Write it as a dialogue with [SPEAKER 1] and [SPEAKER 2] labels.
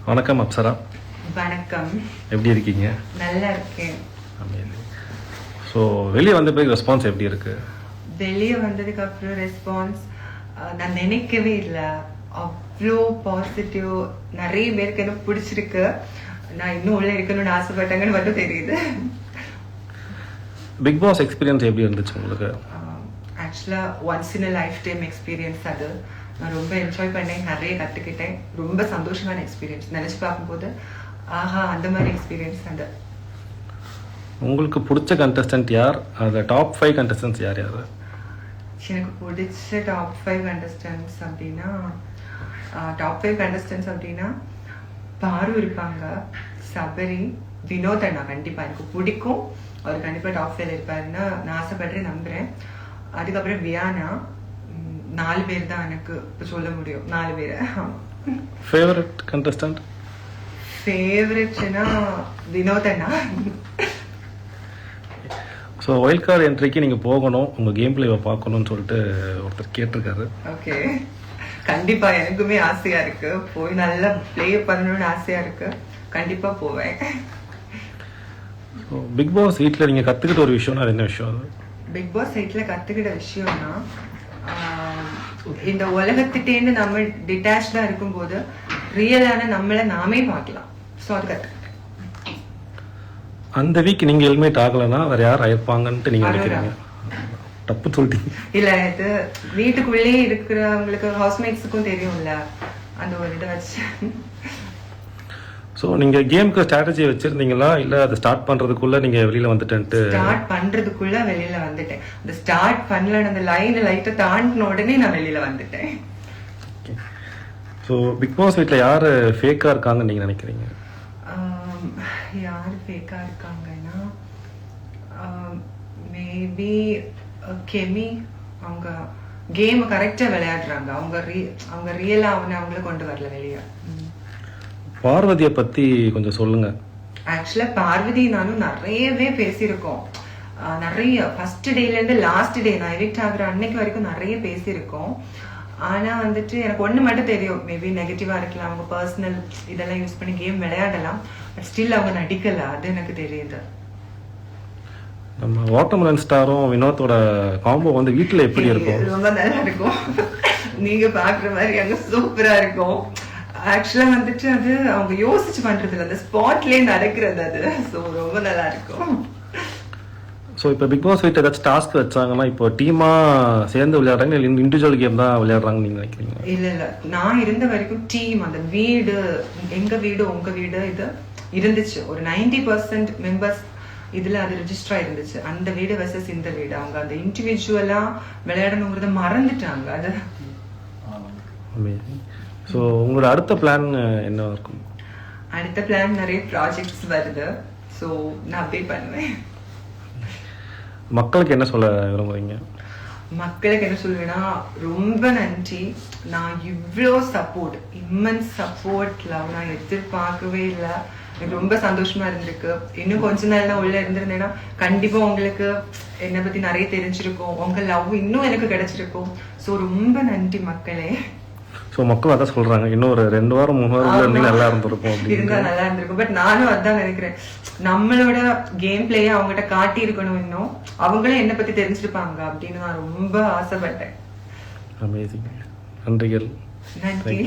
[SPEAKER 1] வணக்கம் அப்சரா.
[SPEAKER 2] வணக்கம்.
[SPEAKER 1] எப்படி இருக்கீங்க?
[SPEAKER 2] நல்லா இருக்கேன்.
[SPEAKER 1] ஸோ வெளியே வந்த பிறகு ரெஸ்பான்ஸ் எப்படி இருக்கு?
[SPEAKER 2] வெளியே வந்ததுக்கு அப்புறம் ரெஸ்பான்ஸ் நான் நினைக்கவே இல்லை. அவ்வளோ பாசிட்டிவ். நிறைய பேருக்கு எனக்கு பிடிச்சிருக்கு. நான் இன்னும் உள்ள இருக்கணும்னு ஆசைப்பட்டாங்கன்னு மட்டும் தெரியுது.
[SPEAKER 1] பிக் பாஸ் எக்ஸ்பீரியன்ஸ் எப்படி இருந்துச்சு உங்களுக்கு?
[SPEAKER 2] ஆக்சுவலாக once in a life time experience அது. நான் ரொம்ப என்ஜாய் பண்ணேன், நிறைய கற்றுக்கிட்டேன். ரொம்ப சந்தோஷமான எக்ஸ்பீரியன்ஸ். நினச்சி பார்க்கும்போது ஆஹா, அந்த மாதிரி எக்ஸ்பீரியன்ஸ் அது.
[SPEAKER 1] உங்களுக்கு பிடிச்ச கண்டஸ்டன்ட் யார்? அந்த டாப் 5 கண்டஸ்டன்ஸ் யார் யார்?
[SPEAKER 2] எனக்கு பிடிச்ச டாப் 5 கண்டஸ்டன்ஸ் அப்படின்னா பாரு இருப்பாங்க, சபரி, வினோத் அண்ணா கண்டிப்பாக எனக்கு பிடிக்கும். அவர் கண்டிப்பாக டாப் 5 இருப்பாருன்னு நான் ஆசைப்படுறேன், நம்புகிறேன். அதுக்கப்புறம் வியானா. 4 பேர் தான் எனக்கு இப்போ சொல்ல முடியும். 4 பேர்.
[SPEAKER 1] Favourite contestant?
[SPEAKER 2] ஃபேவரட்னா வினோத் அண்ணா.
[SPEAKER 1] ஸோ வைல்ட் கார்டு என்ட்ரிக்கு நீங்கள் போகணும், உங்கள் கேம் பிளேவை பார்க்கணும்னு சொல்லிட்டு ஒருத்தர் கேட்டிருக்காரு.
[SPEAKER 2] ஓகே, கண்டிப்பாக எனக்குமே ஆசையாக இருக்கு. போய் நல்லா ப்ளே பண்ணணும்னு ஆசையாக இருக்கு. கண்டிப்பாக போவேன்.
[SPEAKER 1] ஸோ பிக் பாஸ் வீட்டில் நீங்கள் கற்றுக்கிட்ட ஒரு விஷயம்னா அது என்ன விஷயம்? அது
[SPEAKER 2] பிக் பாஸ் வீட்டில் கற்றுக்கிட்ட விஷயம்னா இந்த உலகத்திட்டேன்னு நம்ம டிட்டாச்சாக இருக்கும்போது ரியலான நம்மளை நாமே பார்க்கலாம். ஸோ அது கற்றுக்கிட்டேன்.
[SPEAKER 1] அந்த வீக் நீங்கள் ஹெல்மெட் ஆகலைன்னா வேற யார் ஆயிருப்பாங்கன்ட்டு நீங்கள் நினைக்கிறீங்க? தப்பு சொல்லிட்டீங்க.
[SPEAKER 2] இல்லை, இது வீட்டுக்குள்ளேயே இருக்கிறவங்களுக்கு ஹவுஸ்மேட்ஸுக்கும் தெரியும்ல, அந்த ஒரு இதை வச்சு.
[SPEAKER 1] ஸோ நீங்கள் கேமுக்கு ஸ்ட்ராட்டஜி வச்சுருந்தீங்களா, இல்லை அதை ஸ்டார்ட் பண்ணுறதுக்குள்ளே நீங்கள் வெளியில் வந்துட்டேன்ட்டு?
[SPEAKER 2] ஸ்டார்ட் பண்ணுறதுக்குள்ளே வெளியில் வந்துட்டேன். அந்த ஸ்டார்ட் பண்ணல, அந்த லைட்டை தாண்டின உடனே நான் வெளியில் வந்துட்டேன்.
[SPEAKER 1] ஸோ பிக் பாஸ் வீட்டில் யார் ஃபேக்காக இருக்காங்கன்னு நீங்கள் நினைக்கிறீங்க?
[SPEAKER 2] யார் ஃபேக்காக இருக்காங்கன்னா மேபி கெமி. அவங்க கேம் கரெக்டாக விளையாடுறாங்க. அவங்க ரியலாக அவங்கள கொண்டு வரல வெளியே.
[SPEAKER 1] பார்வதியை பற்றி கொஞ்சம் சொல்லுங்க.
[SPEAKER 2] ஆக்சுவலாக பார்வதி நானும் நிறையவே பேசியிருக்கோம். நிறைய ஃபர்ஸ்ட் டேலேருந்து லாஸ்ட் டே நான் எவிக்ட் ஆகுற அன்னைக்கு வரைக்கும் நிறைய பேசியிருக்கோம். ஆனால் வந்துட்டு எனக்கு ஒன்று மட்டும் தெரியும், மேபி நெகட்டிவாக இருக்கலாம், அவங்க பர்சனல் இதெல்லாம் யூஸ் பண்ணி கேம் விளையாடலாம். பட் ஸ்டில் அவங்க நடிக்கல, அது எனக்கு தெரியுது.
[SPEAKER 1] நம்ம வாட்டர்மெலன் ஸ்டாரும் வினோத்தோட காம்போ வந்து வீட்டில் எப்படி இருக்கும்?
[SPEAKER 2] ரொம்ப நல்லா இருக்கும். நீங்க பாக்குற மாதிரி அங்க சூப்பரா இருக்கும். ஆக்சுவலா வந்துட்டு அது அவங்க யோசிச்சு பண்றது இல்லை, அந்த ஸ்பாட்லயே நடக்கிறது அது. ஸோ ரொம்ப நல்லா இருக்கும்.
[SPEAKER 1] ஸோ இப்போ பிக் பாஸ் வீட்டில் ஏதாச்சும் டாஸ்க் வச்சாங்கன்னா இப்போ டீமாக சேர்ந்து விளையாடுறாங்க, இல்லை இண்டிவிஜுவல் கேம் தான் விளையாடுறாங்கன்னு நீங்கள் நினைக்கிறீங்க?
[SPEAKER 2] இல்லை, நான் இருந்த வரைக்கும் டீம், அந்த வீடு, எங்க வீடு உங்க வீடு இது இருந்துச்சு. ஒரு 90% மெம்பர்ஸ் இதுல அது ரெஜிஸ்டரா இருந்துச்சு. அந்த வீடு வெர்சஸ் இந்த வீடு. அவங்க அந்த இண்டிவிஜுவலா விளையாடணுங்கிறத மறந்துட்டாங்க. அது
[SPEAKER 1] ஸோ உங்களோட அடுத்த பிளான் என்ன இருக்கும்?
[SPEAKER 2] அடுத்த பிளான் நிறைய ப்ராஜெக்ட்ஸ் வருது. ஸோ நான் அப்டேட் பண்ணுவேன்.
[SPEAKER 1] மக்களுக்கு என்ன சொல்ல விரும்புறீங்க?
[SPEAKER 2] மக்களுக்கு என்ன சொல்லுவேன்னா, ரொம்ப நன்றி. நான் இவ்வளோ சப்போர்ட், இம்மன்ஸ் சப்போர்ட் லவ் நான் எதிர்பார்க்கவே இல்லை. எனக்கு ரொம்ப சந்தோஷமா இருந்திருக்கு. இன்னும் கொஞ்ச நாள் நான் உள்ள இருந்திருந்தேன்னா கண்டிப்பா உங்களுக்கு என்னை பத்தி நிறைய தெரிஞ்சிருக்கும், உங்க லவ் இன்னும் எனக்கு கிடைச்சிருக்கும். ஸோ ரொம்ப நன்றி மக்களே.
[SPEAKER 1] ஸோ மக்கள் அதான் சொல்றாங்க, இன்னும் ஒரு 2 வாரம் 3 வாரம் இருந்தீங்க நல்லா இருந்திருக்கும்,
[SPEAKER 2] இருந்தா நல்லா இருந்திருக்கும். பட் நானும் அதான் நினைக்கிறேன், நம்மளோட கேம் பிளேயை அவங்ககிட்ட காட்டி இருக்கணும், இன்னும் அவங்களும் என்னை பத்தி தெரிஞ்சிருப்பாங்க அப்படின்னு நான் ரொம்ப ஆசைப்பட்டேன்.
[SPEAKER 1] அமேசிங். நன்றிகள்.
[SPEAKER 2] நன்றி.